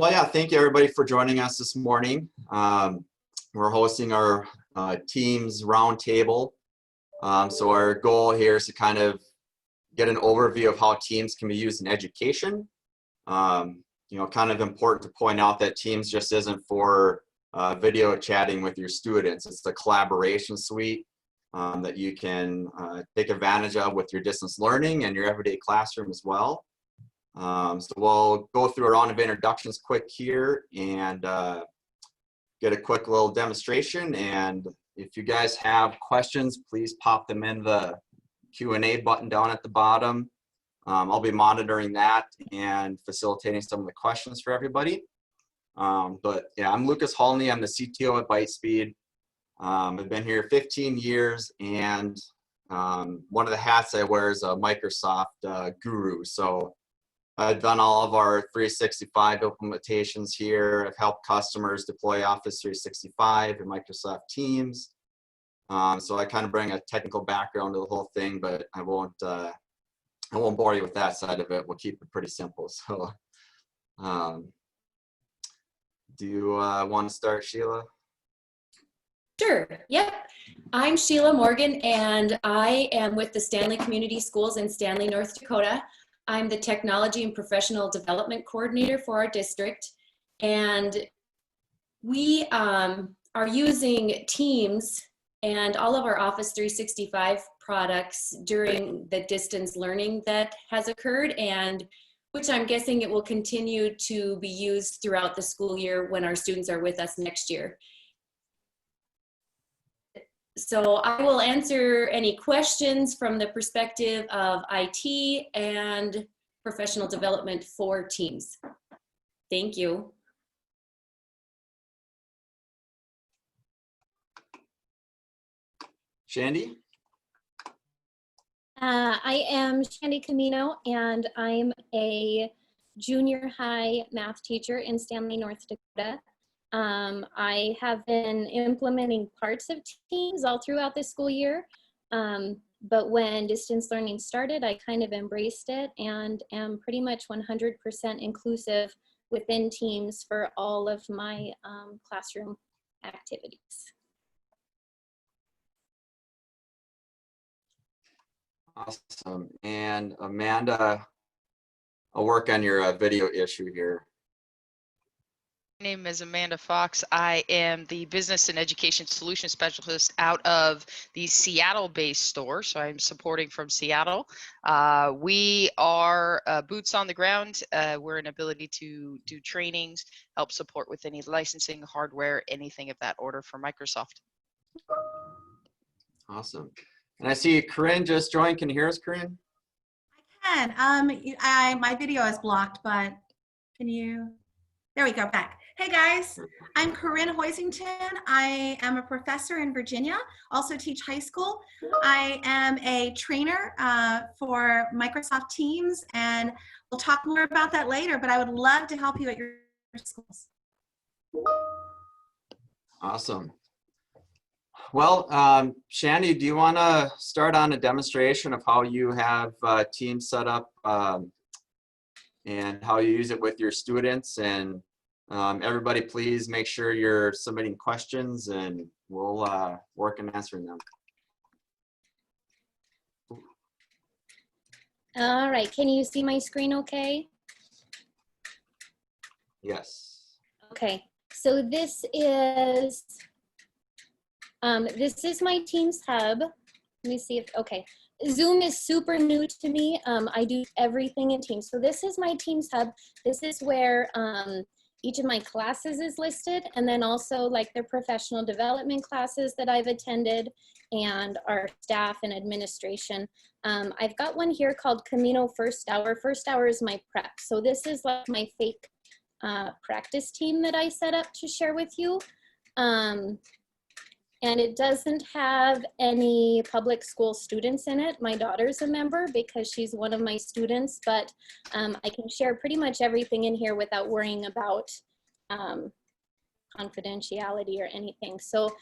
Well, yeah, thank you everybody for joining us this morning. We're hosting our Teams roundtable. So our goal here is to kind of get an overview of how Teams can be used in education. You know, kind of important to point out that Teams just isn't for video chatting with your students. It's the collaboration suite that you can take advantage of with your distance learning and your everyday classroom as well. So we'll go through a round of introductions quick here and get a quick little demonstration. And if you guys have questions, please pop them in the Q&A button down at the bottom. I'll be monitoring that and facilitating some of the questions for everybody. But yeah, I'm Lucas Hulne. I'm the CTO at ByteSpeed. I've been here 15 years, and one of the hats I wear is a Microsoft guru. So I've done all of our 365 implementations here. I've helped customers deploy Office 365 and Microsoft Teams. So I kind of bring a technical background to the whole thing, but I won't bore you with that side of it. We'll keep it pretty simple. So do you want to start, Sheila? Sure, yep. I'm Sheila Morgan, and I am with the Stanley Community Schools in Stanley, North Dakota. I'm the Technology and Professional Development Coordinator for our district, and we are using Teams and all of our Office 365 products during the distance learning that has occurred, and which I'm guessing it will continue to be used throughout the school year when our students are with us next year. So I will answer any questions from the perspective of IT and professional development for Teams. Thank you. Shandi? I am Shandi Camino, and I'm a junior high math teacher in Stanley, North Dakota. I have been implementing parts of Teams all throughout the school year, but when distance learning started, I kind of embraced it and am pretty much 100% inclusive within Teams for all of my classroom activities. Awesome. And Amanda, I'll work on your video issue here. My name is Amanda Fox. I am the Business and Education Solution Specialist out of the Seattle-based store, so I'm supporting from Seattle. We are boots on the ground. We're an ability to do trainings, help support with any licensing, hardware, anything of that order for Microsoft. Awesome. And I see Corinne just joined. Can you hear us, Corinne? I can. My video is blocked, but can you? There we go, back. Hey guys, I'm Corinne Hoisington. I am a professor in Virginia, also teach high school. I am a trainer for Microsoft Teams, and we'll talk more about that later, but I would love to help you at your schools. Awesome. Well, Shandi, do you want to start on a demonstration of how you have Teams set up and how you use it with your students? And everybody, please make sure you're submitting questions, and we'll work on answering them. All right, can you see my screen okay? Yes. Okay, so this is my Teams hub. Let me see if, okay. Zoom is super new to me. I do everything in Teams. So this is my Teams hub. This is where each of my classes is listed, and then also like the professional development classes that I've attended and our staff and administration. I've got one here called Camino First Hour. First Hour is my prep. So this is like my fake practice team that I set up to share with you. And it doesn't have any public school students in it. My daughter's a member because she's one of my students, but I can share pretty much everything in here without worrying about confidentiality or anything. So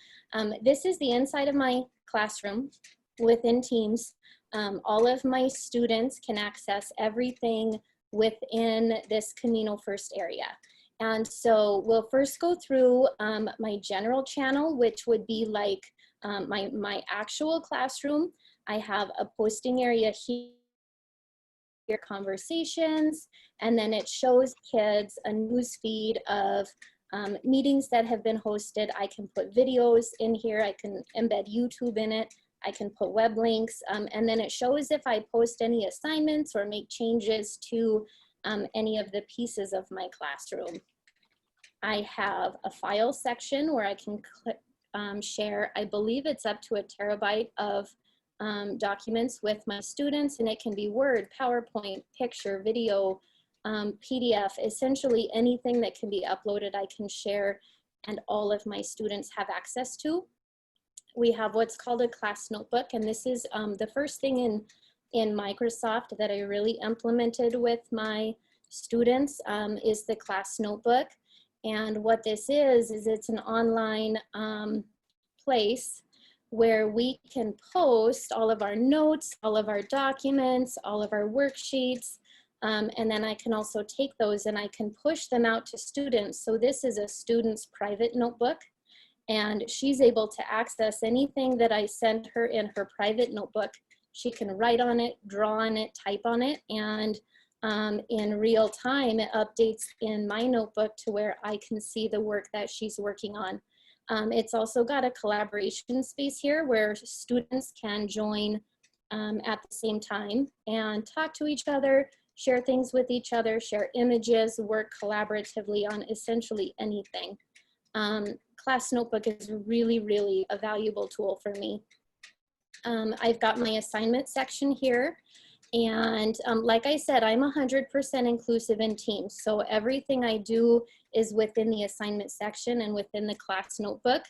this is the inside of my classroom within Teams. All of my students can access everything within this Camino First area. And so we'll first go through my general channel, which would be like my actual classroom. I have a posting area here, conversations, and then it shows kids a news feed of meetings that have been hosted. I can put videos in here. I can embed YouTube in it. I can put web links, and then it shows if I post any assignments or make changes to any of the pieces of my classroom. I have a file section where I can share, I believe it's up to 1 terabyte of documents with my students, and it can be Word, PowerPoint, picture, video, PDF, essentially anything that can be uploaded I can share and all of my students have access to. We have what's called a class notebook, and this is the first thing in Microsoft that I really implemented with my students is the class notebook. And what this is it's an online place where we can post all of our notes, all of our documents, all of our worksheets, and then I can also take those and I can push them out to students. So this is a student's private notebook, and she's able to access anything that I send her in her private notebook. She can write on it, draw on it, type on it, and in real time, it updates in my notebook to where I can see the work that she's working on. It's also got a collaboration space here where students can join at the same time and talk to each other, share things with each other, share images, work collaboratively on essentially anything. Class notebook is really, really a valuable tool for me. I've got my assignment section here. And like I said, I'm 100% inclusive in teams. So everything I do is within the assignment section and within the class notebook.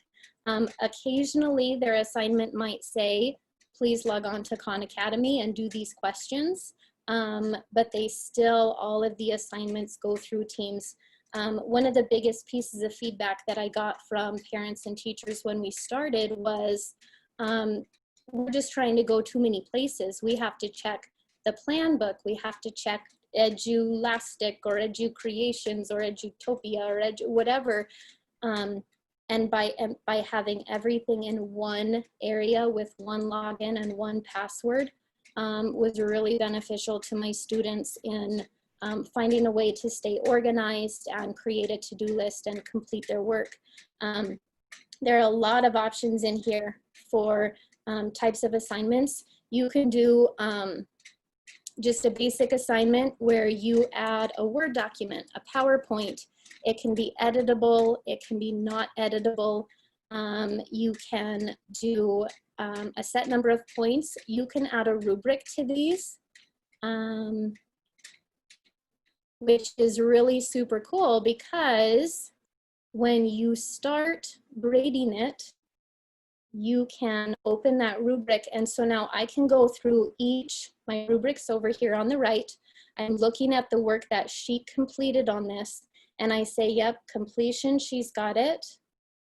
Occasionally their assignment might say, please log on to Khan Academy and do these questions. But they still, all of the assignments go through teams. One of the biggest pieces of feedback that I got from parents and teachers when we started was, we're just trying to go too many places. We have to check the plan book, we have to check Edulastic or EduCreations or Edutopia or whatever. And by having everything in one area with one login and one password was really beneficial to my students in finding a way to stay organized and create a to-do list and complete their work. There are a lot of options in here for types of assignments. You can do just a basic assignment where you add a Word document, a PowerPoint. It can be editable, it can be not editable. You can do a set number of points. You can add a rubric to these, which is really super cool because when you start grading it, you can open that rubric. And so now I can go through my rubrics over here on the right. I'm looking at the work that she completed on this. And I say, yep, completion, she's got it.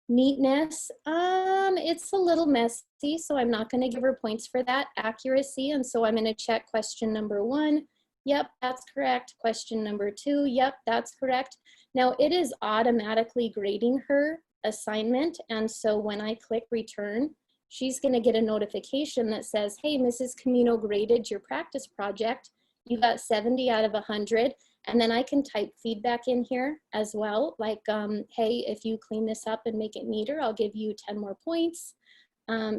Neatness, it's a little messy, so I'm not gonna give her points for that. Accuracy, and so I'm gonna check question number 1. Yep, that's correct. Question number 2, yep, that's correct. Now it is automatically grading her assignment, and so when I click return, she's going to get a notification that says, hey, Mrs. Camino graded your practice project. You got 70 out of 100. And then I can type feedback in here as well, like, hey, if you clean this up and make it neater, I'll give you 10 more points.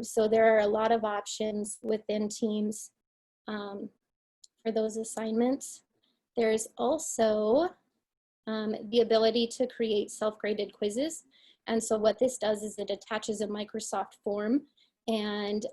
So there are a lot of options within Teams for those assignments. There's also the ability to create self-graded quizzes. And so what this does is it attaches a Microsoft form, and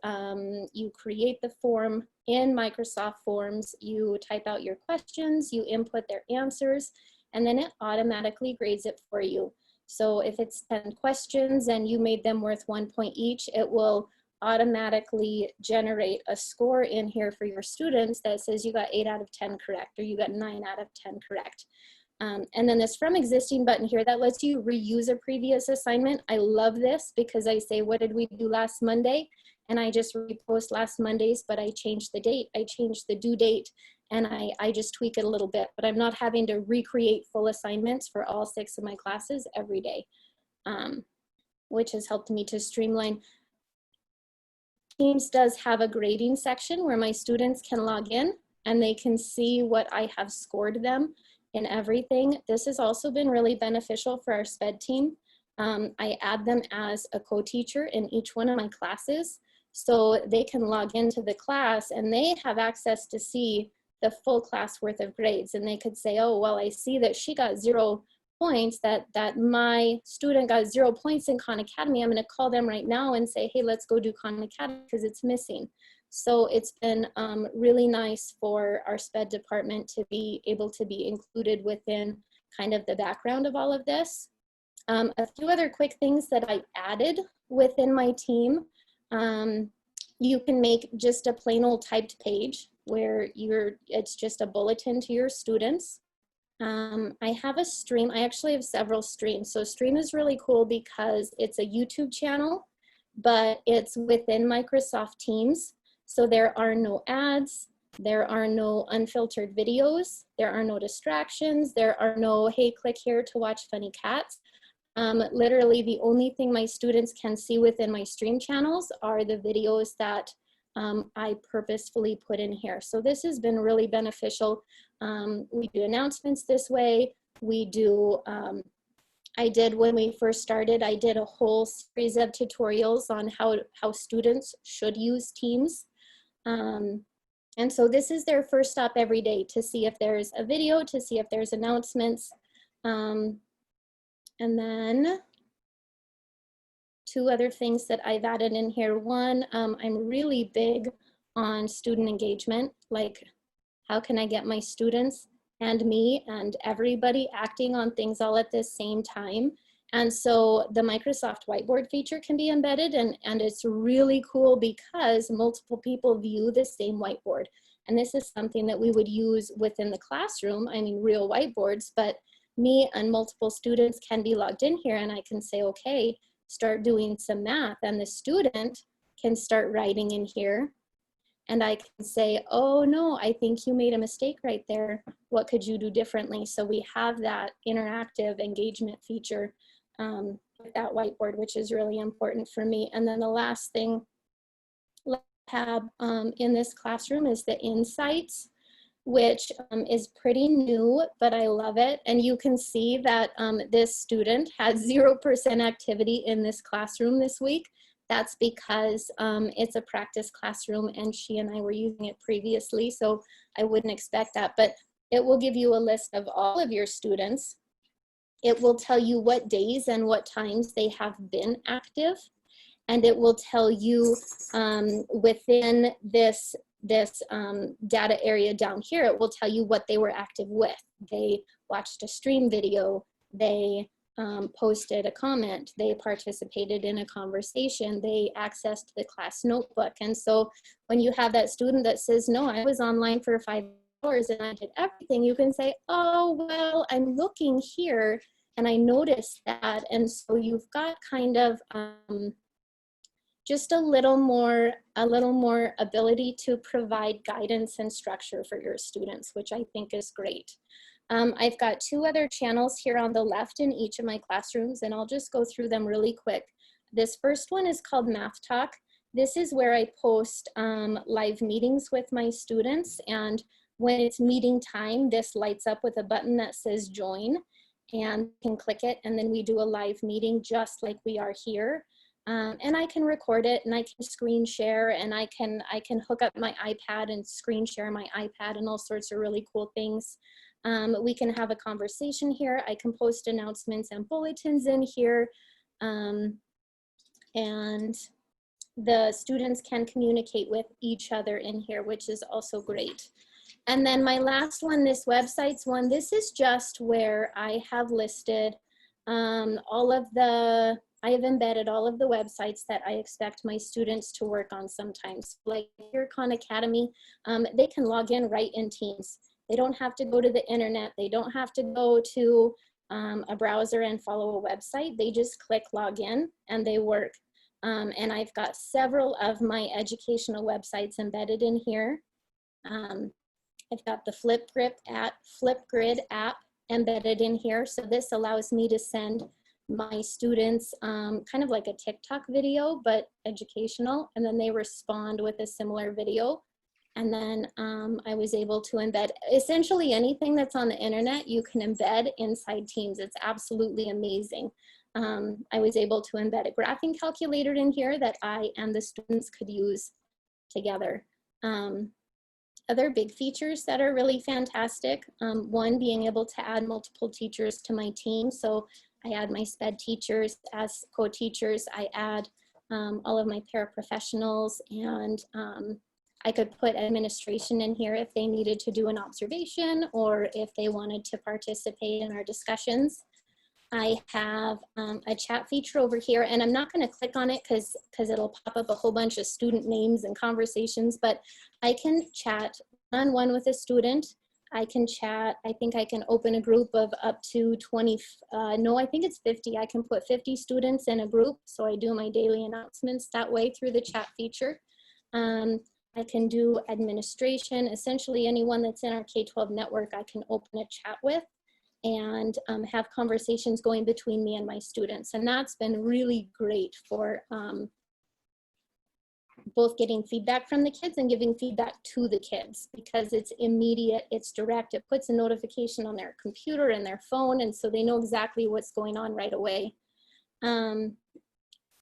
you create the form in Microsoft Forms, you type out your questions, you input their answers, and then it automatically grades it for you. So if it's 10 questions and you made them worth 1 point each, it will automatically generate a score in here for your students that says you got 8 out of 10 correct, or you got 9 out of 10 correct. And then this from existing button here that lets you reuse a previous assignment. I love this because I say, what did we do last Monday? And I just repost last Monday's, but I changed the date. I changed the due date. and I just tweak it a little bit, but I'm not having to recreate full assignments for all 6 of my classes every day, which has helped me to streamline. Teams does have a grading section where my students can log in and they can see what I have scored them in everything. This has also been really beneficial for our SPED team. I add them as a co-teacher in each one of my classes, so they can log into the class and they have access to see the full class worth of grades. And they could say, oh, well, I see that she got 0 points, that my student got 0 points in Khan Academy. I'm going to call them right now and say, hey, let's go do Khan Academy because it's missing. So it's been really nice for our SPED department to be able to be included within kind of the background of all of this. A few other quick things that I added within my team. You can make just a plain old typed page where it's just a bulletin to your students. I have a stream. I actually have several streams. So stream is really cool because it's a YouTube channel, but it's within Microsoft Teams. So there are no ads, there are no unfiltered videos, there are no distractions, there are no, hey, click here to watch funny cats. Literally the only thing my students can see within my stream channels are the videos that I purposefully put in here. So this has been really beneficial. We do announcements this way. We do, when we first started, I did a whole series of tutorials on how students should use Teams. And so this is their first stop every day to see if there's a video, to see if there's announcements. And then 2 other things that I've added in here. One, I'm really big on student engagement. Like, how can I get my students and me and everybody acting on things all at the same time? And so the Microsoft Whiteboard feature can be embedded, and it's really cool because multiple people view the same whiteboard. And this is something that we would use within the classroom, I mean real whiteboards, but me and multiple students can be logged in here and I can say, okay, start doing some math, and the student can start writing in here. And I can say, oh no, I think you made a mistake right there. What could you do differently? So we have that interactive engagement feature with that whiteboard, which is really important for me. And then the last thing I have in this classroom is the insights, which is pretty new, but I love it. And you can see that this student had 0% activity in this classroom this week. That's because it's a practice classroom and she and I were using it previously, so I wouldn't expect that. But it will give you a list of all of your students. It will tell you what days and what times they have been active. And it will tell you within this data area down here, it will tell you what they were active with. They watched a stream video, they posted a comment, they participated in a conversation, they accessed the class notebook. And so when you have that student that says, no, I was online for 5 hours and I did everything, you can say, oh, well, I'm looking here and I noticed that. And so you've got kind of just a little more ability to provide guidance and structure for your students, which I think is great. I've got 2 other channels here on the left in each of my classrooms, and I'll just go through them really quick. This first one is called Math Talk. This is where I post live meetings with my students, and when it's meeting time, this lights up with a button that says join, and you can click it, and then we do a live meeting just like we are here. And I can record it and I can screen share, and I can hook up my iPad and screen share my iPad and all sorts of really cool things. We can have a conversation here. I can post announcements and bulletins in here. And the students can communicate with each other in here, which is also great. And then my last one, this websites one, this is just where I have listed I have embedded all of the websites that I expect my students to work on sometimes. Like here, Khan Academy, they can log in right in Teams. They don't have to go to the internet. They don't have to go to a browser and follow a website. They just click login and they work. And I've got several of my educational websites embedded in here. I've got the Flipgrid app embedded in here. So this allows me to send my students kind of like a TikTok video, but educational, and then they respond with a similar video. And then I was able to embed essentially anything that's on the internet, you can embed inside Teams. It's absolutely amazing. I was able to embed a graphing calculator in here that I and the students could use together. Other big features that are really fantastic, one being able to add multiple teachers to my team. So I add my SPED teachers as co-teachers. I add all of my paraprofessionals, and I could put administration in here if they needed to do an observation or if they wanted to participate in our discussions. I have a chat feature over here, and I'm not going to click on it because it'll pop up a whole bunch of student names and conversations, but I can chat one-on-one with a student. I can chat, I think I can open a group of up to 20, no, I think it's 50. I can put 50 students in a group, so I do my daily announcements that way through the chat feature. I can do administration. Essentially anyone that's in our K-12 network, I can open a chat with and have conversations going between me and my students. And that's been really great for both getting feedback from the kids and giving feedback to the kids, because it's immediate, it's direct. It puts a notification on their computer and their phone, and so they know exactly what's going on right away.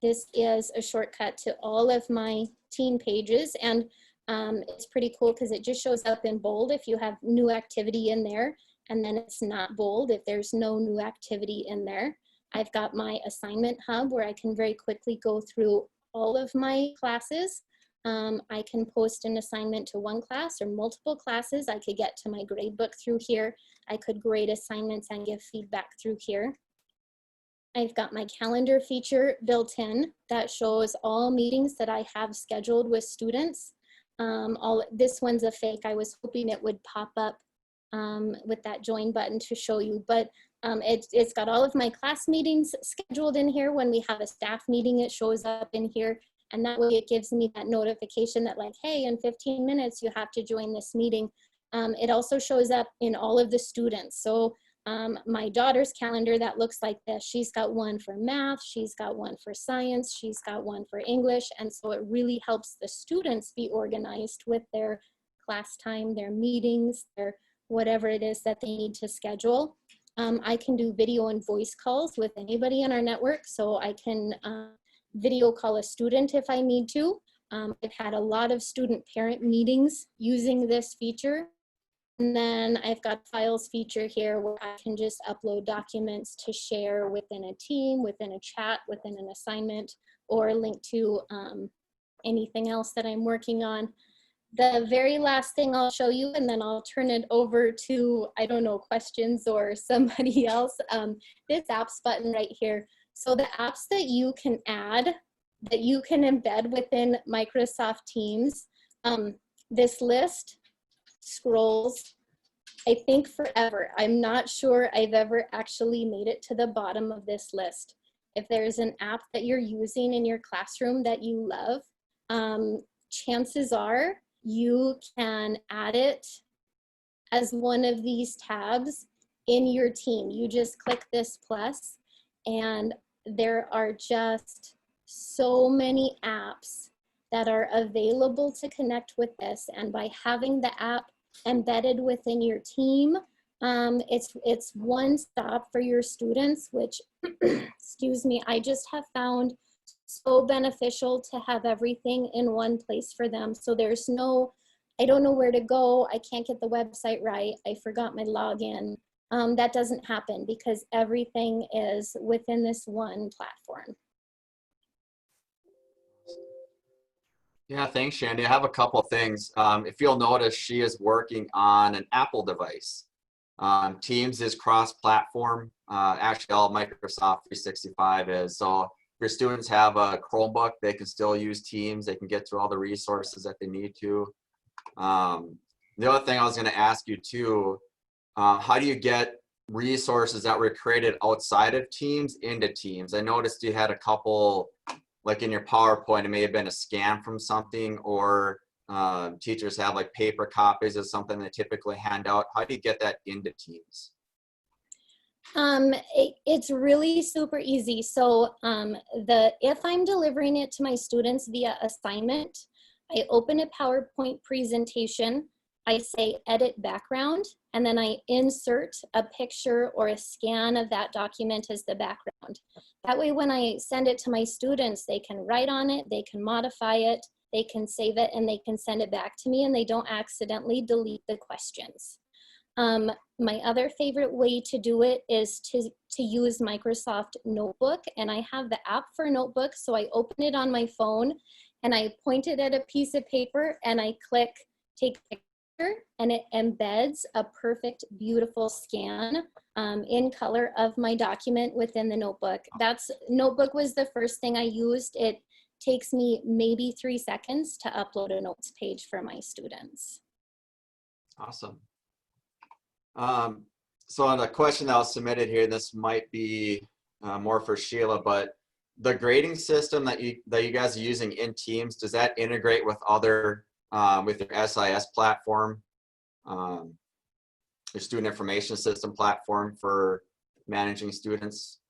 This is a shortcut to all of my team pages, and it's pretty cool because it just shows up in bold if you have new activity in there, and then it's not bold if there's no new activity in there. I've got my assignment hub where I can very quickly go through all of my classes. I can post an assignment to one class or multiple classes. I could get to my grade book through here. I could grade assignments and give feedback through here. I've got my calendar feature built in that shows all meetings that I have scheduled with students. This one's a fake. I was hoping it would pop up with that join button to show you, but it's got all of my class meetings scheduled in here. When we have a staff meeting, it shows up in here, and that way it gives me that notification that like, hey, in 15 minutes you have to join this meeting. It also shows up in all of the students. So my daughter's calendar, that looks like this. She's got one for math, she's got one for science, she's got one for English, and so it really helps the students be organized with their class time, their meetings, their whatever it is that they need to schedule. I can do video and voice calls with anybody in our network, so I can video call a student if I need to. I've had a lot of student-parent meetings using this feature. And then I've got files feature here where I can just upload documents to share within a team, within a chat, within an assignment, or link to anything else that I'm working on. The very last thing I'll show you, and then I'll turn it over to, I don't know, questions or somebody else, this apps button right here. So the apps that you can add, that you can embed within Microsoft Teams, this list scrolls, I think, forever. I'm not sure I've ever actually made it to the bottom of this list. If there's an app that you're using in your classroom that you love, chances are you can add it as one of these tabs in your team. You just click this plus, and there are just so many apps that are available to connect with this. And by having the app embedded within your team, it's one stop for your students, which, excuse me, I just have found so beneficial to have everything in one place for them. So there's no, I don't know where to go, I can't get the website right, I forgot my login. That doesn't happen because everything is within this one platform. Yeah, thanks, Shandi. I have a couple things. If you'll notice, she is working on an Apple device. Teams is cross-platform. Actually, all Microsoft 365 is. So if your students have a Chromebook, they can still use Teams. They can get to all the resources that they need to. The other thing I was going to ask you too, how do you get resources that were created outside of Teams into Teams? I noticed you had a couple, like in your PowerPoint, it may have been a scan from something, or teachers have like paper copies of something they typically hand out. How do you get that into Teams? It's really super easy. So if I'm delivering it to my students via assignment, I open a PowerPoint presentation, I say edit background, and then I insert a picture or a scan of that document as the background. That way when I send it to my students, they can write on it, they can modify it, they can save it, and they can send it back to me, and they don't accidentally delete the questions. My other favorite way to do it is to use Microsoft Notebook, and I have the app for Notebook, so I open it on my phone and I point it at a piece of paper and I click take picture, and it embeds a perfect, beautiful scan in color of my document within the Notebook. Notebook was the first thing I used. It takes me maybe 3 seconds to upload a notes page for my students. Awesome. So on the question that was submitted here, this might be more for Sheila, but the grading system that you guys are using in Teams, does that integrate with other with your SIS platform, your student information system platform for managing students?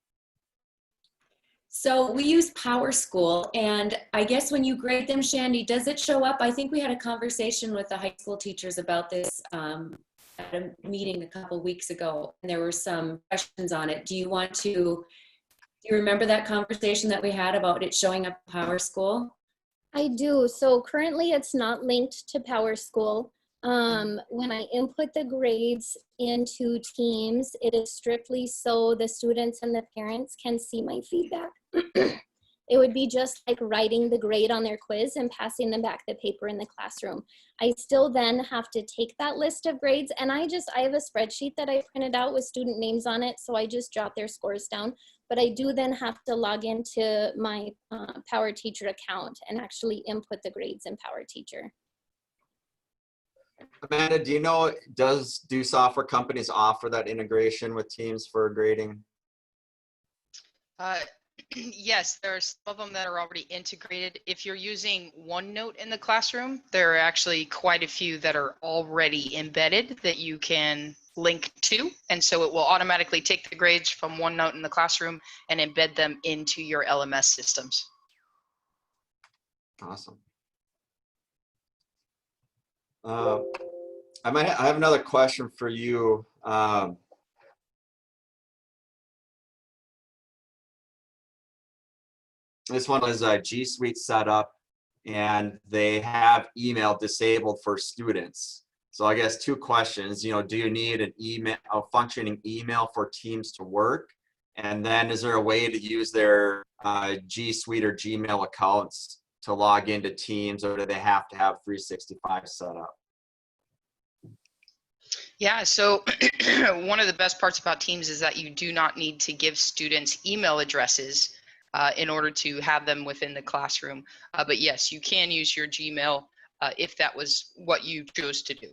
So we use PowerSchool, and I guess when you grade them, Shandi, does it show up? I think we had a conversation with the high school teachers about this at a meeting a couple weeks ago, and there were some questions on it. Do you remember that conversation that we had about it showing up in PowerSchool? I do. So currently it's not linked to PowerSchool. When I input the grades into Teams, it is strictly so the students and the parents can see my feedback. It would be just like writing the grade on their quiz and passing them back the paper in the classroom. I still then have to take that list of grades, and I have a spreadsheet that I printed out with student names on it, so I just jot their scores down. But I do then have to log into my PowerTeacher account and actually input the grades in PowerTeacher. Amanda, do you know, do software companies offer that integration with Teams for grading? Yes, there are some of them that are already integrated. If you're using OneNote in the classroom, there are actually quite a few that are already embedded that you can link to. And so it will automatically take the grades from OneNote in the classroom and embed them into your LMS systems. Awesome. I have another question for you. This one is a G Suite setup, and they have email disabled for students. So I guess 2 questions. Do you need a functioning email for Teams to work? And then is there a way to use their G Suite or Gmail accounts to log into Teams, or do they have to have 365 set up? Yeah, so one of the best parts about Teams is that you do not need to give students email addresses in order to have them within the classroom. But yes, you can use your Gmail if that was what you chose to do,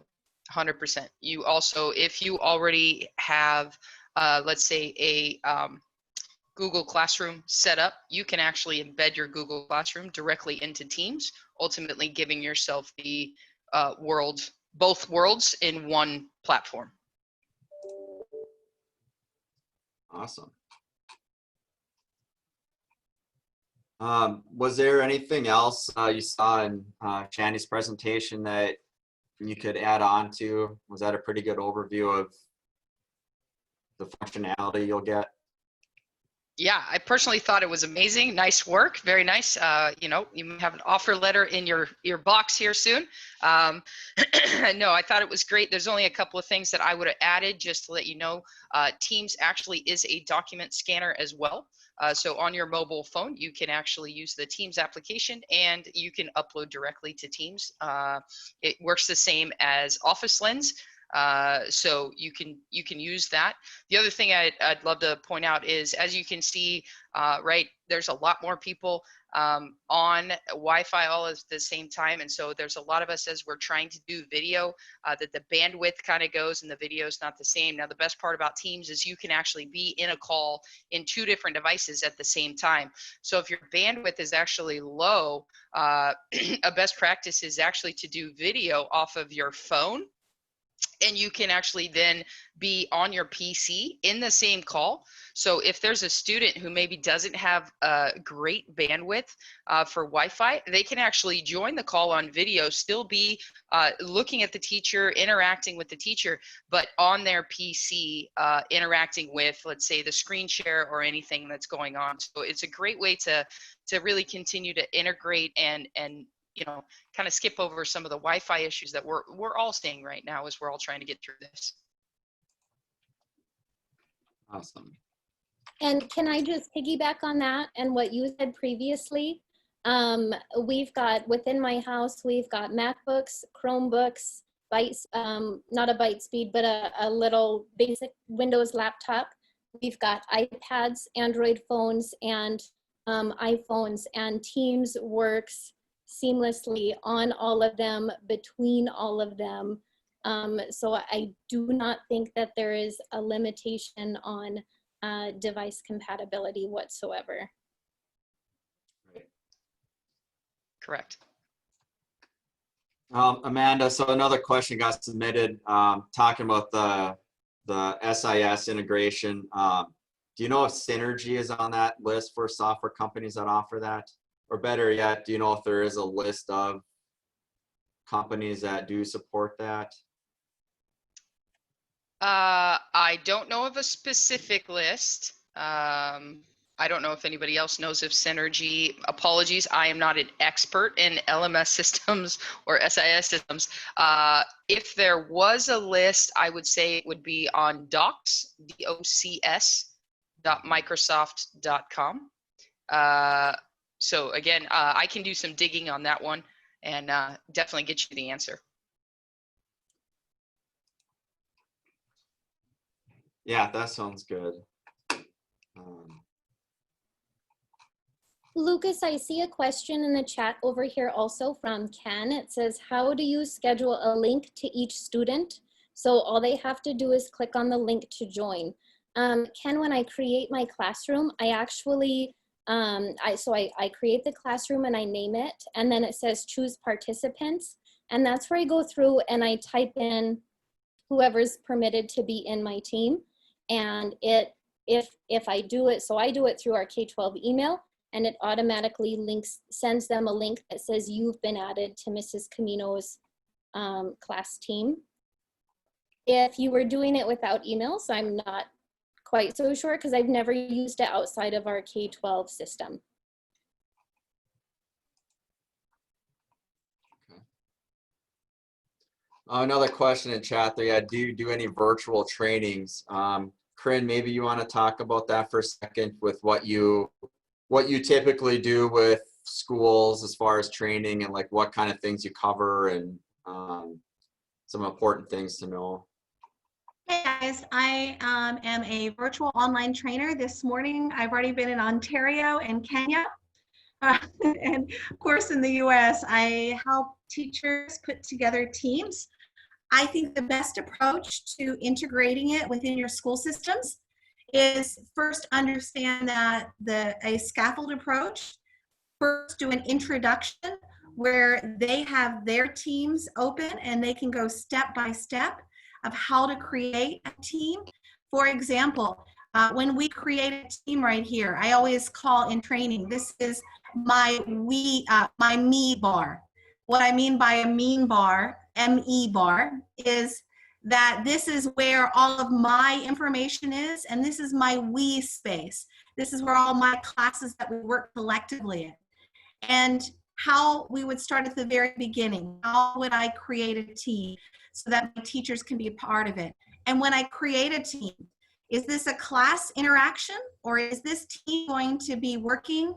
100%. You also, if you already have, let's say, a Google Classroom set up, you can actually embed your Google Classroom directly into Teams, ultimately giving yourself the both worlds in one platform. Awesome. Was there anything else you saw in Shandi's presentation that you could add on to? Was that a pretty good overview of the functionality you'll get? Yeah, I personally thought it was amazing. Nice work. Very nice. You may have an offer letter in your box here soon. No, I thought it was great. There's only a couple of things that I would have added just to let you know. Teams actually is a document scanner as well. So on your mobile phone, you can actually use the Teams application and you can upload directly to Teams. It works the same as Office Lens. So you can use that. The other thing I'd love to point out is, as you can see, right, there's a lot more people on Wi-Fi all at the same time. And so there's a lot of us, as we're trying to do video, that the bandwidth kind of goes and the video is not the same. Now, the best part about Teams is you can actually be in a call in 2 different devices at the same time. So if your bandwidth is actually low, a best practice is actually to do video off of your phone. And you can actually then be on your PC in the same call. So if there's a student who maybe doesn't have a great bandwidth for Wi-Fi, they can actually join the call on video, still be looking at the teacher, interacting with the teacher, but on their PC, interacting with, let's say, the screen share or anything that's going on. So it's a great way to really continue to integrate and you know, kind of skip over some of the Wi-Fi issues that we're all seeing right now as we're all trying to get through this. Awesome. And can I just piggyback on that and what you said previously? We've got, within my house, we've got MacBooks, Chromebooks, not a ByteSpeed, but a little basic Windows laptop. We've got iPads, Android phones, and iPhones, and Teams works seamlessly on all of them, between all of them. So I do not think that there is a limitation on device compatibility whatsoever. Right. Correct. Amanda, so another question got submitted, talking about the SIS integration. Do you know if Synergy is on that list for software companies that offer that? Or better yet, do you know if there is a list of companies that do support that? I don't know of a specific list. I don't know if anybody else knows of Synergy. Apologies, I am not an expert in LMS systems or SIS systems. If there was a list, I would say it would be on docs, docs.microsoft.com. So again, I can do some digging on that one and definitely get you the answer. Yeah, that sounds good. Lucas, I see a question in the chat over here also from Ken. It says, how do you schedule a link to each student? So all they have to do is click on the link to join. Ken, when I create my classroom, I actually, I create the classroom and I name it, and then it says choose participants. And that's where I go through and I type in whoever's permitted to be in my team. And if I do it, so I do it through our K-12 email, and it automatically sends them a link that says you've been added to Mrs. Camino's class team. If you were doing it without emails, I'm not quite so sure because I've never used it outside of our K-12 system. Okay. Another question in chat there. Yeah, do you do any virtual trainings? Corinne, maybe you want to talk about that for a second with what you typically do with schools as far as training and like what kind of things you cover and some important things to know. Hey guys, I am a virtual online trainer. This morning, I've already been in Ontario and Kenya. And of course, in the US, I help teachers put together teams. I think the best approach to integrating it within your school systems is first understand that a scaffold approach, first do an introduction where they have their teams open and they can go step by step of how to create a team. For example, when we create a team right here, I always call in training, this is my me bar. What I mean by a mean bar, ME bar, is that this is where all of my information is, and this is my we space. This is where all my classes that we work collectively in. And how we would start at the very beginning. How would I create a team so that my teachers can be a part of it? And when I create a team, is this a class interaction, or is this team going to be working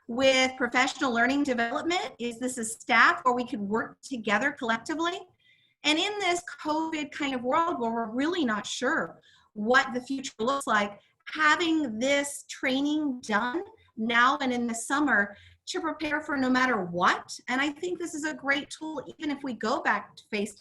with professional learning development? Is this a staff where we could work together collectively? And in this COVID kind of world where we're really not sure what the future looks like, having this training done now and in the summer to prepare for no matter what. And I think this is a great tool, even if we go back to face,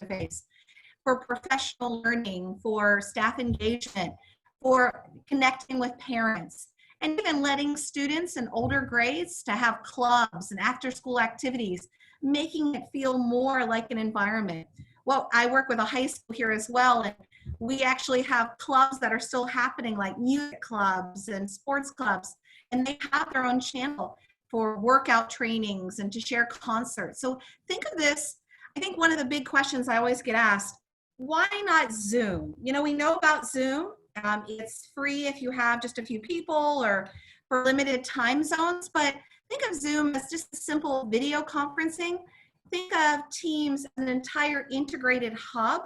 for professional learning, for staff engagement, for connecting with parents, and even letting students in older grades to have clubs and after school activities, making it feel more like an environment. Well, I work with a high school here as well, and we actually have clubs that are still happening, like music clubs and sports clubs, and they have their own channel for workout trainings and to share concerts. So think of this. I think one of the big questions I always get asked, why not Zoom? You know, we know about Zoom. It's free if you have just a few people or for limited time zones, but think of Zoom as just a simple video conferencing. Think of Teams as an entire integrated hub.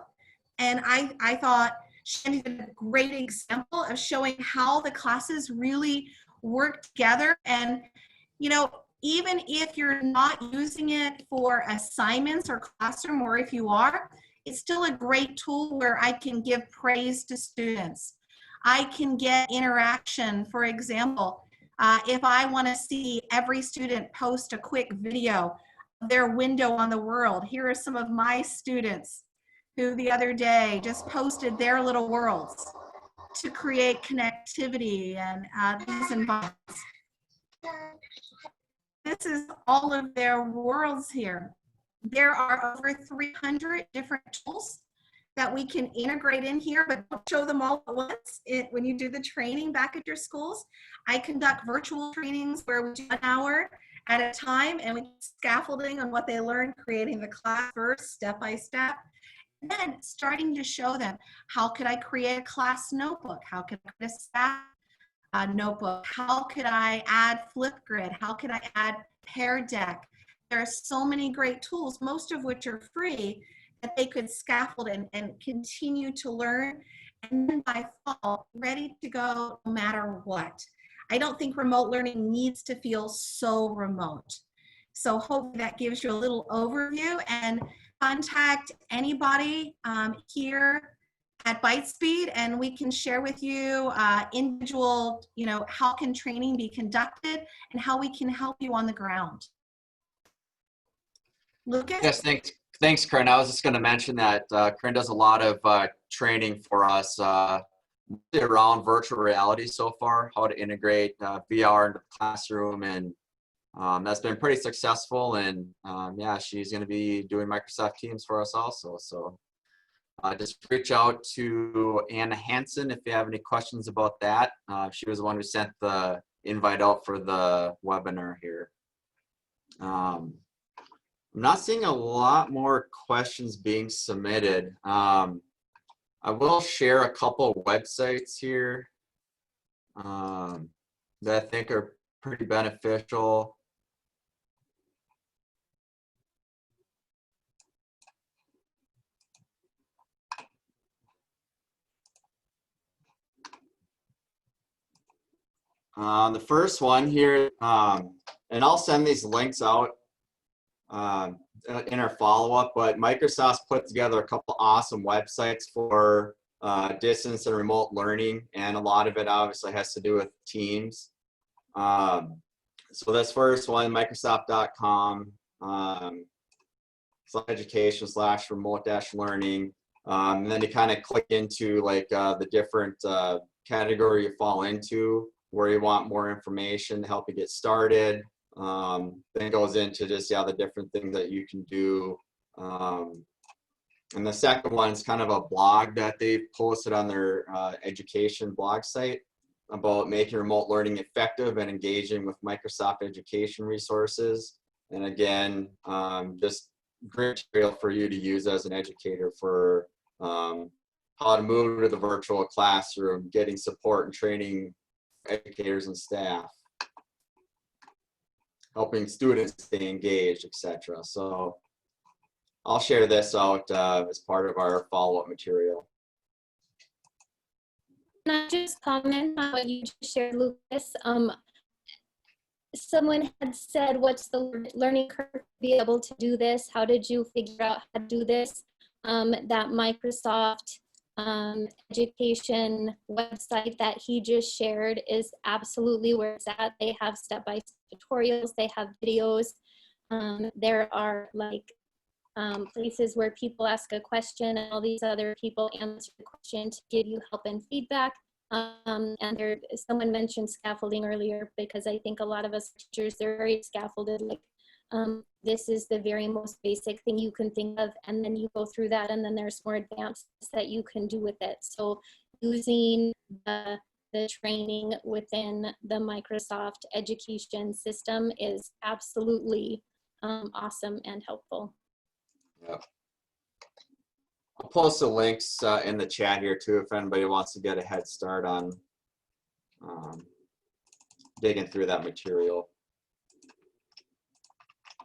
And I thought Shandi did a great example of showing how the classes really work together. And, you know, even if you're not using it for assignments or classroom, or if you are, it's still a great tool where I can give praise to students. I can get interaction. For example, if I want to see every student post a quick video of their window on the world, here are some of my students who the other day just posted their little worlds to create connectivity and these environments. This is all of their worlds here. There are over 300 different tools that we can integrate in here, but don't show them all at once. When you do the training back at your schools, I conduct virtual trainings where we do 1 hour at a time, and we do scaffolding on what they learn, creating the class first, step by step, and then starting to show them, how could I create a class notebook? How could I create a staff notebook? How could I add Flipgrid? How could I add Pear Deck? There are so many great tools, most of which are free, that they could scaffold and continue to learn, and then by fall, ready to go no matter what. I don't think remote learning needs to feel so remote. So hopefully that gives you a little overview, and contact anybody here at ByteSpeed, and we can share with you individual, you know, how can training be conducted and how we can help you on the ground. Lucas? Yes, thanks, Corinne. I was just going to mention that Corinne does a lot of training for us around virtual reality so far, how to integrate VR into the classroom, and that's been pretty successful. And yeah, she's going to be doing Microsoft Teams for us also. So just reach out to Anna Hansen if you have any questions about that. She was the one who sent the invite out for the webinar here. I'm not seeing a lot more questions being submitted. I will share a couple of websites here that I think are pretty beneficial. The first one here, and I'll send these links out in our follow-up, but Microsoft's put together a couple awesome websites for distance and remote learning, and a lot of it obviously has to do with Teams. So this first one, Microsoft.com /education/remote-learning, and then you kind of click into like the different category you fall into, where you want more information to help you get started. Then it goes into just, yeah, the different things that you can do. And the second one is kind of a blog that they've posted on their education blog site about making remote learning effective and engaging with Microsoft education resources. And again, just great material for you to use as an educator for how to move to the virtual classroom, getting support and training educators and staff, helping students stay engaged, etc. So I'll share this out as part of our follow-up material. Can I just comment on what you just shared, Lucas? Someone had said, what's the learning curve to be able to do this? How did you figure out how to do this? that Microsoft education website that he just shared is absolutely where it's at. They have step-by-step tutorials, they have videos. There are like places where people ask a question and all these other people answer the question to give you help and feedback. And someone mentioned scaffolding earlier, because I think a lot of us teachers, they're very scaffolded. Like this is the very most basic thing you can think of, and then you go through that, and then there's more advanced that you can do with it. So using the training within the Microsoft education system is absolutely awesome and helpful. Yeah. I'll post the links in the chat here too, if anybody wants to get a head start on digging through that material.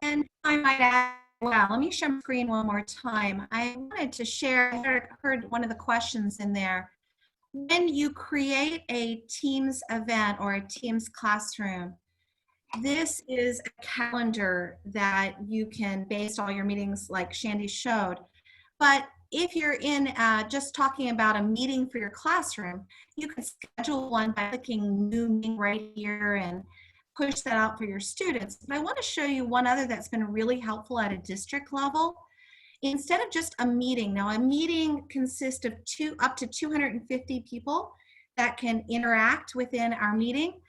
And I might add, well, let me share my screen one more time. I wanted to share, I heard one of the questions in there. When you create a Teams event or a Teams classroom, this is a calendar that you can base all your meetings like Shandi showed. But if you're in just talking about a meeting for your classroom, you can schedule one by clicking new meeting right here and push that out for your students. But I want to show you one other that's been really helpful at a district level. Instead of just a meeting, now a meeting consists of up to 250 people that can interact within our meeting.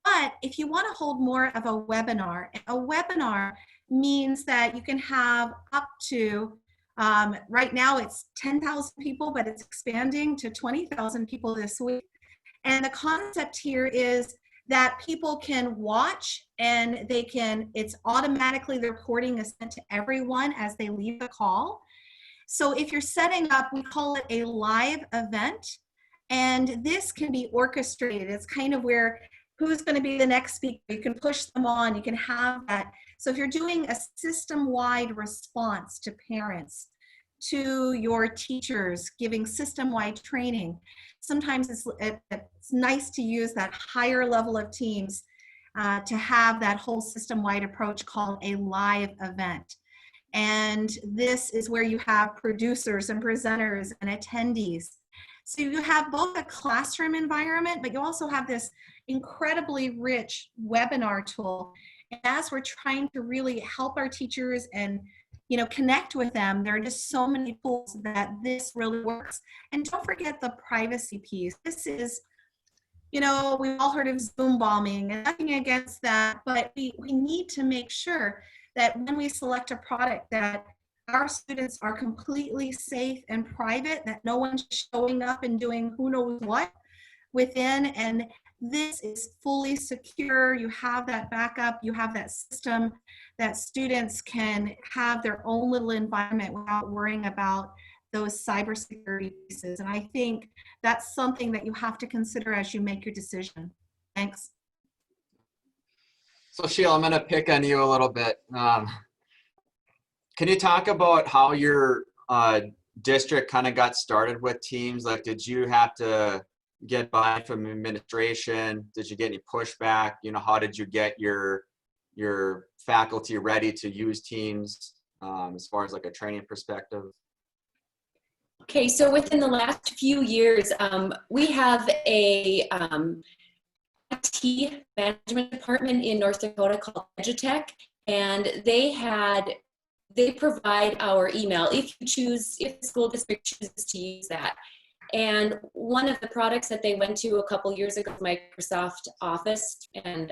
But if you want to hold more of a webinar means that you can have up to, right now it's 10,000 people, but it's expanding to 20,000 people this week. And the concept here is that people can watch, and it's automatically, the recording is sent to everyone as they leave the call. So if you're setting up, we call it a live event, and this can be orchestrated. It's kind of where who's going to be the next speaker. You can push them on, you can have that. So if you're doing a system-wide response to parents, to your teachers, giving system-wide training, sometimes it's nice to use that higher level of teams to have that whole system-wide approach called a live event. And this is where you have producers and presenters and attendees. So you have both a classroom environment, but you also have this incredibly rich webinar tool. And as we're trying to really help our teachers and connect with them, there are just so many tools that this really works. And don't forget the privacy piece. This is, we've all heard of Zoom bombing, and nothing against that, but we need to make sure that when we select a product that our students are completely safe and private, that no one's showing up and doing who knows what within, and this is fully secure. You have that backup, you have that system that students can have their own little environment without worrying about those cybersecurity pieces. And I think that's something that you have to consider as you make your decision. Thanks. So Sheila, I'm going to pick on you a little bit. Can you talk about how your district kind of got started with Teams? Like, did you have to get buy from administration? Did you get any pushback? How did you get your faculty ready to use Teams as far as like a training perspective? Okay, so within the last few years, we have a IT management department in North Dakota called Edutech, and they provide our email if the school district chooses to use that. And one of the products that they went to a couple years ago was Microsoft Office, and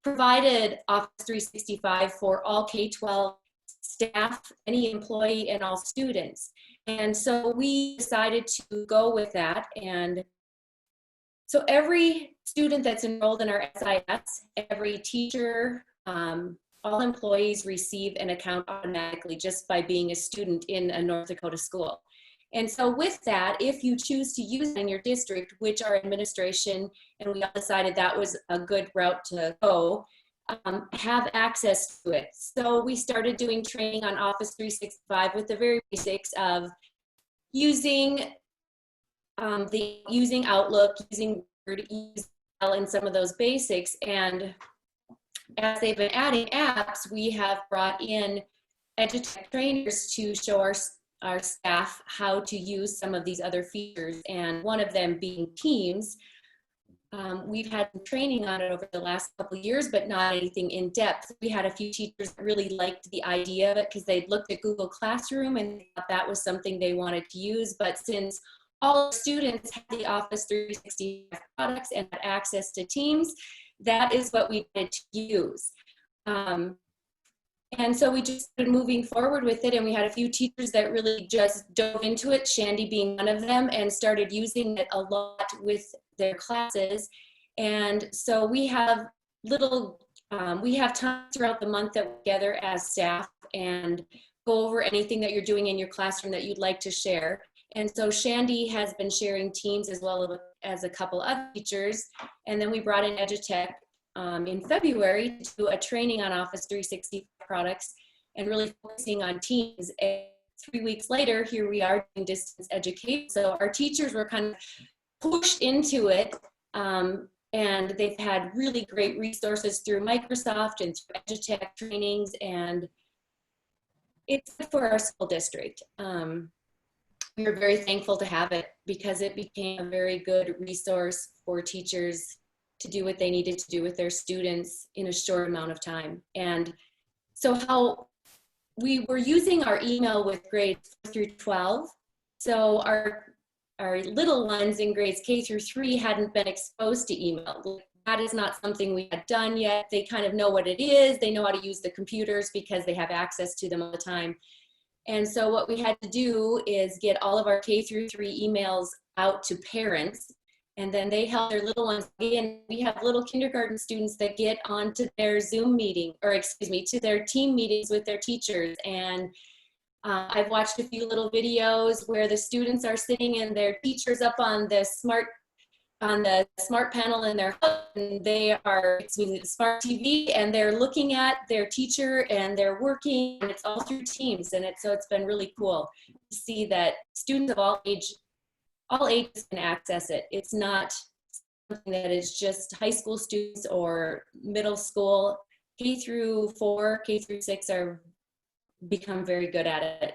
provided Office 365 for all K-12 staff, any employee, and all students. And so we decided to go with that. And so every student that's enrolled in our SIS, every teacher, all employees receive an account automatically just by being a student in a North Dakota school. And so with that, if you choose to use it in your district, which our administration and we all decided that was a good route to go, have access to it. So we started doing training on Office 365 with the very basics of using Outlook, using Word, and some of those basics. And as they've been adding apps, we have brought in EduTech trainers to show our our staff how to use some of these other features, and one of them being Teams. We've had training on it over the last couple of years, but not anything in depth. We had a few teachers that really liked the idea of it because they'd looked at Google Classroom and thought that was something they wanted to use. But since all students have the Office 365 products and had access to Teams, that is what we did to use. And so we just started moving forward with it, and we had a few teachers that really just dove into it, Shandi being one of them, and started using it a lot with their classes. And so we have time throughout the month that we're together as staff and go over anything that you're doing in your classroom that you'd like to share. And so Shandi has been sharing Teams as well as a couple other teachers. And then we brought in Edutech in February to do a training on Office 365 products and really focusing on Teams. And 3 weeks later, here we are doing distance education. So our teachers were kind of pushed into it, and they've had really great resources through Microsoft and through Edutech trainings, and it's good for our school district. We're very thankful to have it because it became a very good resource for teachers to do what they needed to do with their students in a short amount of time. And so how we were using our email with grades 4 through 12. So our little ones in grades K through 3 hadn't been exposed to email. That is not something we had done yet. They kind of know what it is. They know how to use the computers because they have access to them all the time. And so what we had to do is get all of our K through 3 emails out to parents, and then they help their little ones in. We have little kindergarten students that get onto their Zoom meeting, or excuse me, to their team meetings with their teachers. And I've watched a few little videos where the students are sitting and their teachers up on the smart panel in their home, and they are using the smart TV, and they're looking at their teacher and they're working, and it's all through Teams. And so it's been really cool to see that students of all ages can access it. It's not something that is just high school students or middle school. K through 4, K through 6 are become very good at it.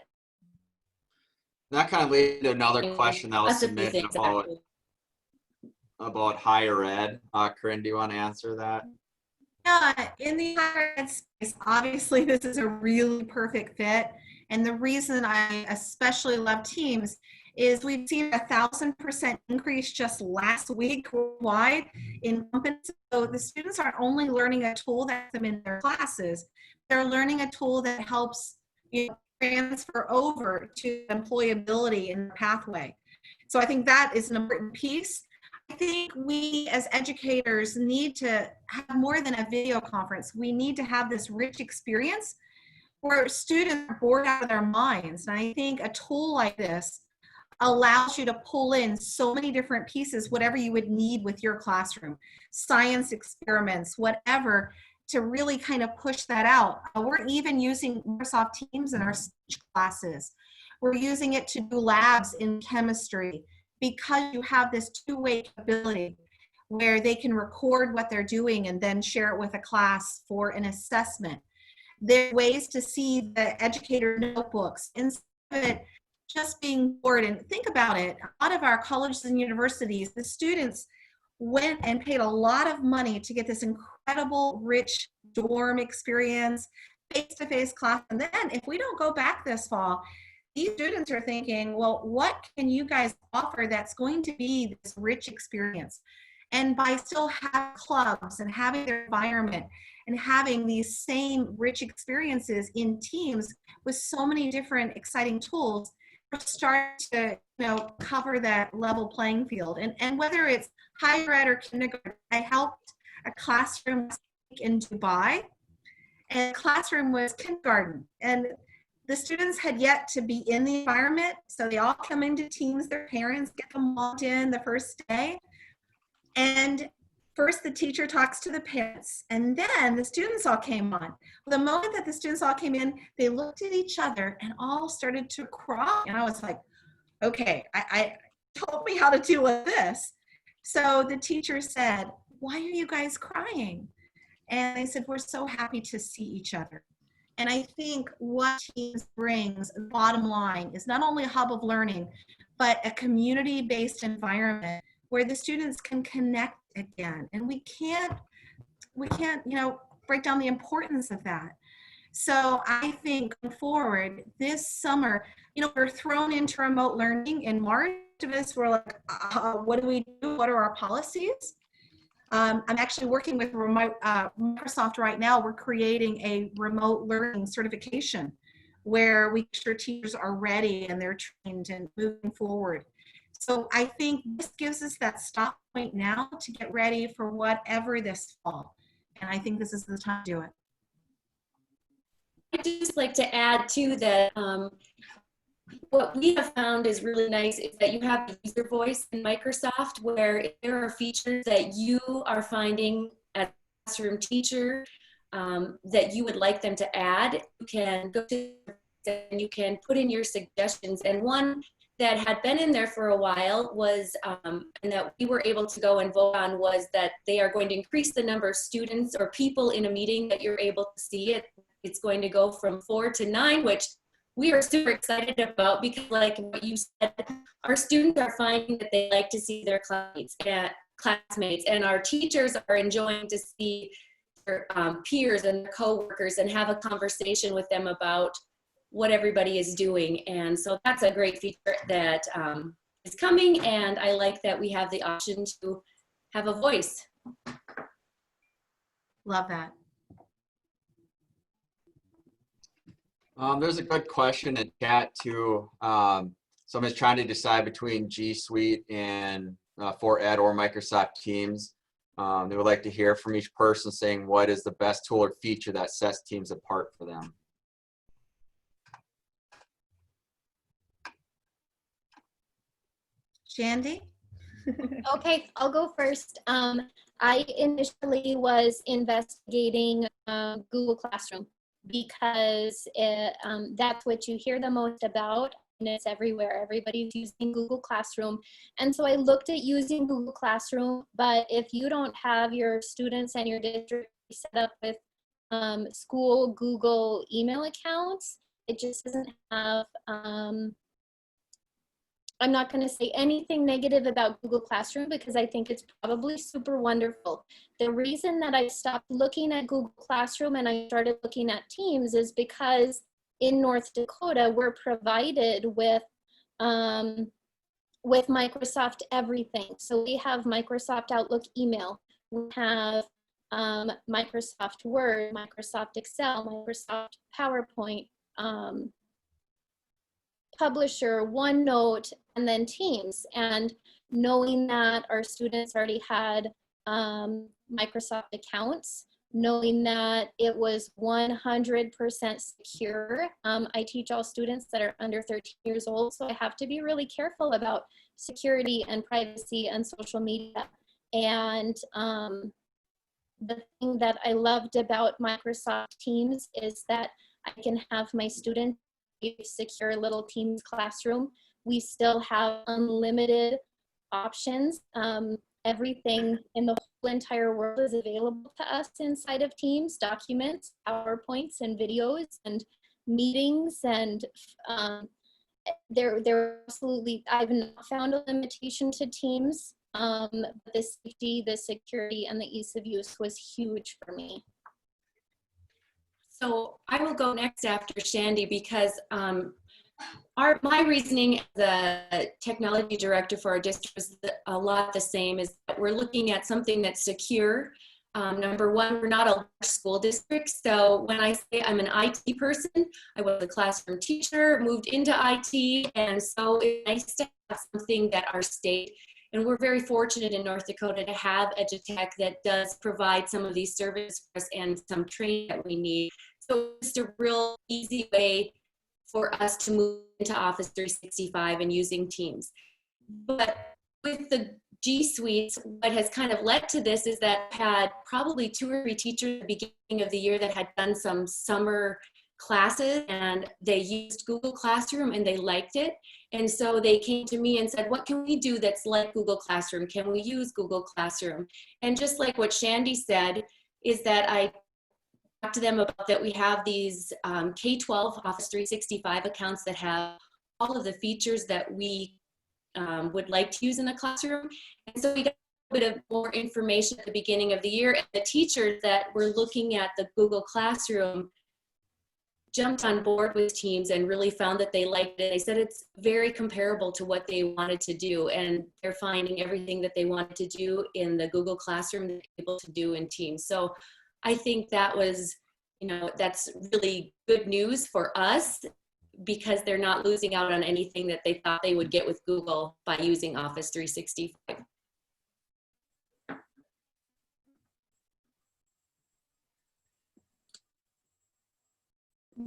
That kind of leads to another question that was submitted about higher ed. Corinne, do you want to answer that? Yeah, in the higher ed space, obviously this is a really perfect fit. And the reason I especially love Teams is we've seen 1,000% increase just last week worldwide in companies. So the students aren't only learning a tool that's them in their classes, they're learning a tool that helps transfer over to employability in the pathway. So I think that is an important piece. I think we as educators need to have more than a video conference. We need to have this rich experience where students are bored out of their minds. And I think a tool like this allows you to pull in so many different pieces, whatever you would need with your classroom, science experiments, whatever, to really kind of push that out. We're even using Microsoft Teams in our speech classes. We're using it to do labs in chemistry because you have this two-way capability where they can record what they're doing and then share it with a class for an assessment. There are ways to see the educator notebooks instead of it just being bored. And think about it, a lot of our colleges and universities, the students went and paid a lot of money to get this incredible, rich dorm experience, face-to-face class. And then if we don't go back this fall, these students are thinking, well, what can you guys offer that's going to be this rich experience? And by still having clubs and having their environment and having these same rich experiences in Teams with so many different exciting tools, we're starting to cover that level playing field. And whether it's higher ed or kindergarten, I helped a classroom in Dubai, and the classroom was kindergarten. And the students had yet to be in the environment, so they all come into Teams, their parents get them logged in the first day. And first the teacher talks to the parents, and then the students all came on. The moment that the students all came in, they looked at each other and all started to cry. And I was like, okay, I told me how to deal with this. So the teacher said, why are you guys crying? And they said, we're so happy to see each other. And I think what Teams brings, bottom line, is not only a hub of learning, but a community-based environment where the students can connect again. And we can't, break down the importance of that. So I think going forward this summer, we're thrown into remote learning in March. Of us were like, what do we do? What are our policies? I'm actually working with Microsoft right now. We're creating a remote learning certification where we make sure teachers are ready and they're trained and moving forward. So I think this gives us that stop point now to get ready for whatever this fall. And I think this is the time to do it. I'd just like to add too that what we have found is really nice is that you have the user voice in Microsoft, where if there are features that you are finding as a classroom teacher that you would like them to add, you can go to and you can put in your suggestions. And one that had been in there for a while was, and that we were able to go and vote on, was that they are going to increase the number of students or people in a meeting that you're able to see. It's going to go from 4 to 9, which we are super excited about, because like what you said, our students are finding that they like to see their classmates, and our teachers are enjoying to see their peers and their coworkers and have a conversation with them about what everybody is doing. And so that's a great feature that is coming, and I like that we have the option to have a voice. Love that. There's a good question in chat too. Someone's trying to decide between G Suite and for Ed or Microsoft Teams. They would like to hear from each person saying what is the best tool or feature that sets Teams apart for them. Shandi? Okay, I'll go first. I initially was investigating Google Classroom, because that's what you hear the most about, and it's everywhere. Everybody's using Google Classroom. And so I looked at using Google Classroom, but if you don't have your students and your district set up with school Google email accounts, it just doesn't have, I'm not going to say anything negative about Google Classroom, because I think it's probably super wonderful. The reason that I stopped looking at Google Classroom and I started looking at Teams is because in North Dakota, we're provided with Microsoft everything. So we have Microsoft Outlook email, we have Microsoft Word, Microsoft Excel, Microsoft PowerPoint, Publisher, OneNote, and then Teams. And knowing that our students already had Microsoft accounts, knowing that it was 100% secure. I teach all students that are under 13 years old, so I have to be really careful about security and privacy and social media. And the thing that I loved about Microsoft Teams is that I can have my students a secure little Teams classroom. We still have unlimited options. Everything in the whole entire world is available to us inside of Teams: documents, PowerPoints, and videos, and meetings. And there absolutely, I've not found a limitation to Teams. The safety, the security, and the ease of use was huge for me. So I will go next after Shandi, because my reasoning as a technology director for our district was a lot the same, is that we're looking at something that's secure. Number one, we're not a large school district. So when I say I'm an IT person, I was a classroom teacher, moved into IT. And so it's nice to have something that our state, and we're very fortunate in North Dakota to have EduTech that does provide some of these services for us and some training that we need. So it's a real easy way for us to move into Office 365 and using Teams. But with the G Suites, what has kind of led to this is that I had probably 2 or 3 teachers at the beginning of the year that had done some summer classes, and they used Google Classroom and they liked it. And so they came to me and said, what can we do that's like Google Classroom? Can we use Google Classroom? And just like what Shandi said, is that I talked to them about that we have these K-12 Office 365 accounts that have all of the features that we would like to use in a classroom. And so we got a bit of more information at the beginning of the year, and the teachers that were looking at the Google Classroom jumped on board with Teams and really found that they liked it. They said it's very comparable to what they wanted to do, and they're finding everything that they wanted to do in the Google Classroom they're able to do in Teams. So I think that was, you know, that's really good news for us, because they're not losing out on anything that they thought they would get with Google by using Office 365.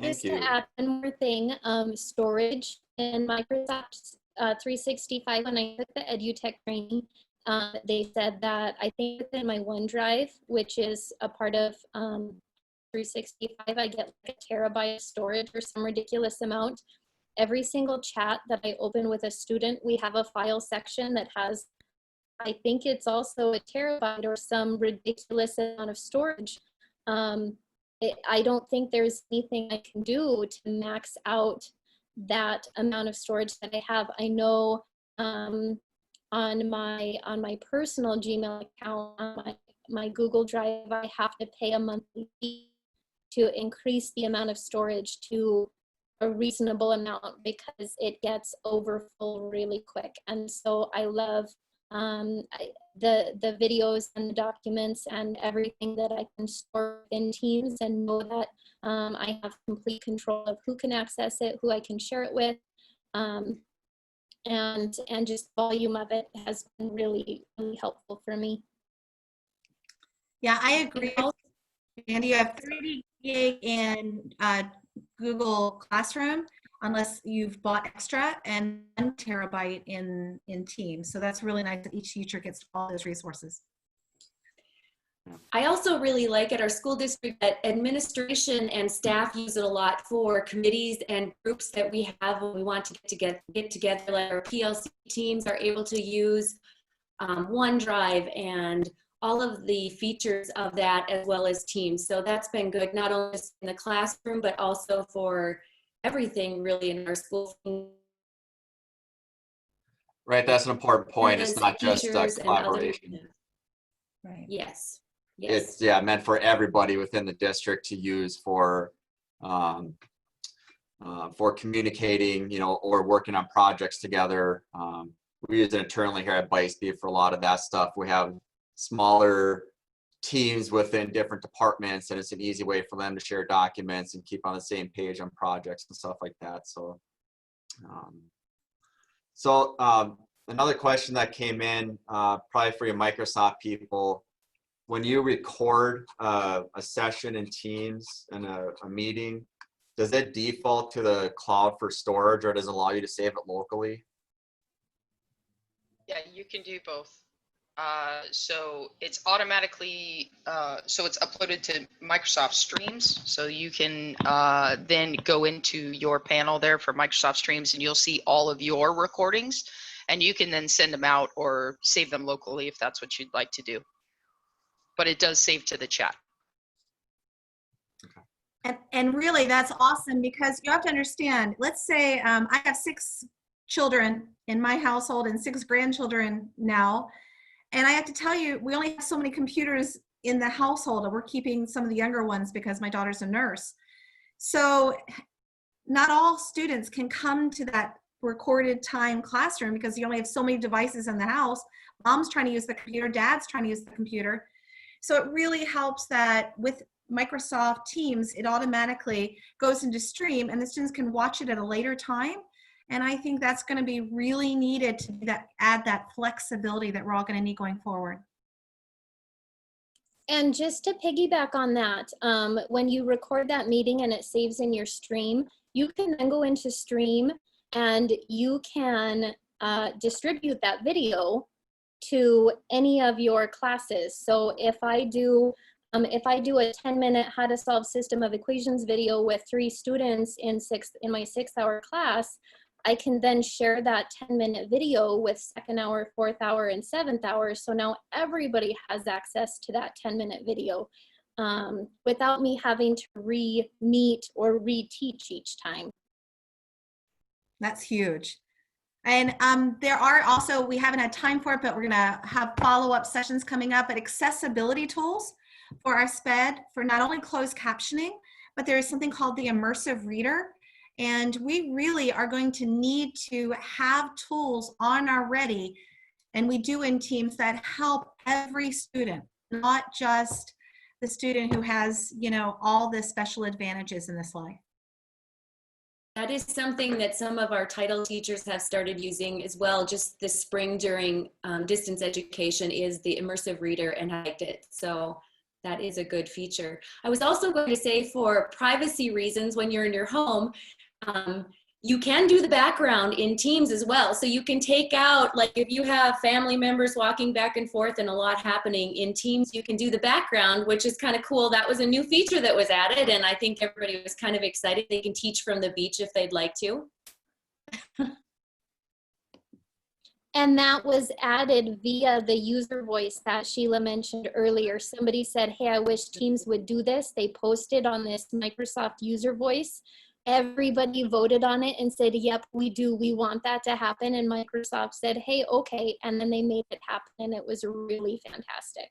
Just to you. add one more thing, storage in Microsoft 365, when I took the EduTech training, they said that I think within my OneDrive, which is a part of 365, I get like a terabyte of storage or some ridiculous amount. Every single chat that I open with a student, we have a file section that has, I think it's also a terabyte or some ridiculous amount of storage. I don't think there's anything I can do to max out that amount of storage that I have. I know on my personal Gmail account, on my Google Drive, I have to pay a monthly fee to increase the amount of storage to a reasonable amount, because it gets overfull really quick. And so I love the videos and the documents and everything that I can store in Teams, and know that I have complete control of who can access it, who I can share it with, and just volume of it has been really, really helpful for me. Yeah, I agree. And you have 30 gig in Google Classroom, unless you've bought extra, and 1 terabyte in Teams. So that's really nice that each teacher gets all those resources. I also really like at our school district that administration and staff use it a lot for committees and groups that we have when we want to get together, like our PLC teams are able to use OneDrive and all of the features of that, as well as Teams. So that's been good, not only in the classroom, but also for everything really in our school. Right, that's an important point. It's not just Teachers and other- collaboration. Right. Yes. Yes. It's meant for everybody within the district to use for communicating, you know, or working on projects together. We use it internally here at ByteSpeed for a lot of that stuff. We have smaller teams within different departments, and it's an easy way for them to share documents and keep on the same page on projects and stuff like that. So, another question that came in, probably for your Microsoft people, when you record a session in Teams and a meeting, does it default to the cloud for storage, or does it allow you to save it locally? Yeah, you can do both. So it's automatically, so it's uploaded to Microsoft Streams. So you can then go into your panel there for Microsoft Streams, and you'll see all of your recordings, and you can then send them out or save them locally if that's what you'd like to do. But it does save to the chat. And really, that's awesome, because you have to understand, let's say I have 6 children in my household and 6 grandchildren now. And I have to tell you, we only have so many computers in the household, and we're keeping some of the younger ones because my daughter's a nurse. So not all students can come to that recorded time classroom, because you only have so many devices in the house. Mom's trying to use the computer, dad's trying to use the computer. So it really helps that with Microsoft Teams, it automatically goes into stream, and the students can watch it at a later time. And I think that's going to be really needed to add that flexibility that we're all going to need going forward. And just to piggyback on that, when you record that meeting and it saves in your stream, you can then go into stream and you can distribute that video to any of your classes. So if I do a 10-minute how to solve system of equations video with 3 students in my 6-hour class, I can then share that 10-minute video with 2nd hour, 4th hour, and 7th hour. So now everybody has access to that 10-minute video. without me having to re-meet or reteach each time. That's huge. And there are also, we haven't had time for it, but we're gonna have follow-up sessions coming up, but accessibility tools for our SPED for not only closed captioning, but there is something called the immersive reader. And we really are going to need to have tools on our ready, and we do in Teams, that help every student, not just the student who has, you know, all the special advantages in this life. That is something that some of our title teachers have started using as well, just this spring during distance education, is the immersive reader, and I liked it. So that is a good feature. I was also going to say, for privacy reasons, when you're in your home, you can do the background in Teams as well. So you can take out, like if you have family members walking back and forth and a lot happening in Teams, you can do the background, which is kind of cool. That was a new feature that was added, and I think everybody was kind of excited. They can teach from the beach if they'd like to. And that was added via the user voice that Sheila mentioned earlier. Somebody said, hey, I wish Teams would do this. They posted on this Microsoft user voice. Everybody voted on it and said, yep, we do. We want that to happen. And Microsoft said, hey, okay. And then they made it happen, and it was really fantastic.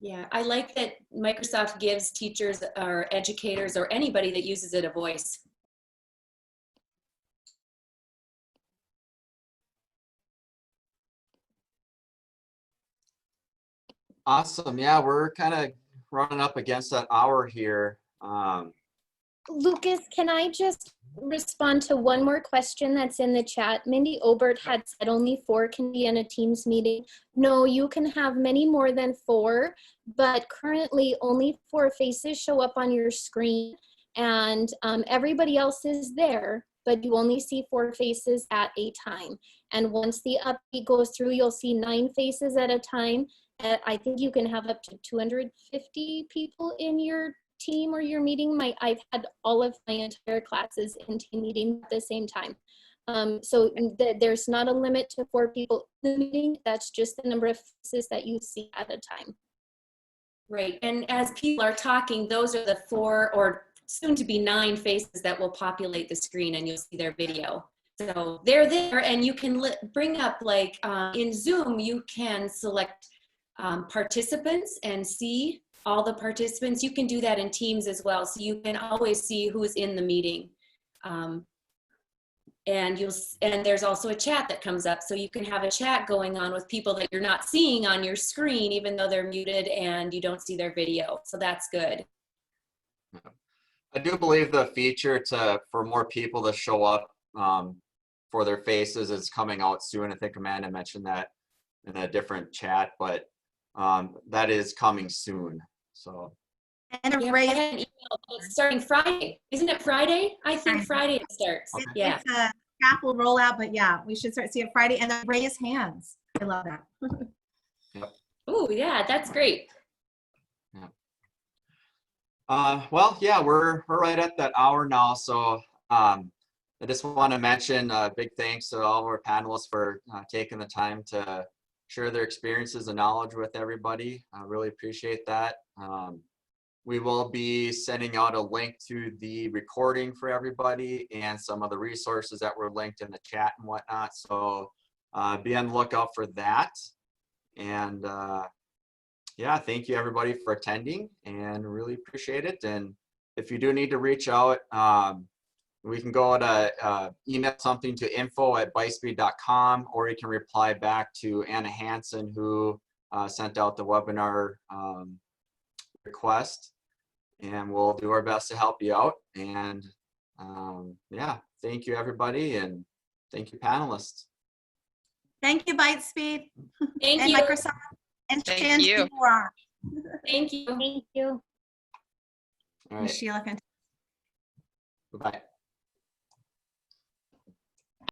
Yeah, I like that Microsoft gives teachers or educators or anybody that uses it a voice. Awesome. Yeah, we're kind of running up against that hour here. Lucas, can I just respond to one more question that's in the chat? Mindy Obert had said only 4 can be in a Teams meeting. No, you can have many more than 4, but currently only 4 faces show up on your screen, and everybody else is there, but you only see 4 faces at a time. And once the update goes through, you'll see 9 faces at a time. I think you can have up to 250 people in your team or your meeting. I've had all of my entire classes in team meeting at the same time. So there's not a limit to 4 people in the meeting. That's just the number of faces that you see at a time. Right, and as people are talking, those are the 4 or soon to be 9 faces that will populate the screen, and you'll see their video. So they're there, and you can bring up, like in Zoom, you can select participants and see all the participants. You can do that in Teams as well, so you can always see who's in the meeting. And there's also a chat that comes up, so you can have a chat going on with people that you're not seeing on your screen, even though they're muted and you don't see their video. So that's good. I do believe the feature for more people to show up for their faces is coming out soon. I think Amanda mentioned that in a different chat, but that is coming soon. So. And Yeah, I had an email. It's starting Friday. Isn't it Friday? I think Friday it starts. Okay. Yeah. It's a staff will roll out, but yeah, we should start seeing it Friday. And then raise hands. I love that. Yep. Oh, yeah, that's great. Yeah. Well, yeah, we're right at that hour now. So I just want to mention a big thanks to all of our panelists for taking the time to share their experiences and knowledge with everybody. I really appreciate that. We will be sending out a link to the recording for everybody and some of the resources that were linked in the chat and whatnot. So be on the lookout for that. And yeah, thank you everybody for attending, and really appreciate it. And if you do need to reach out, we can go to email something to info@bytespeed.com, or you can reply back to Anna Hansen, who sent out the webinar request, and we'll do our best to help you out. And yeah, thank you everybody, and thank you panelists. Thank you, ByteSpeed. Thank and you. Microsoft. And Thank you. Thank you. Thank you. All And right, Sheila, bye-bye.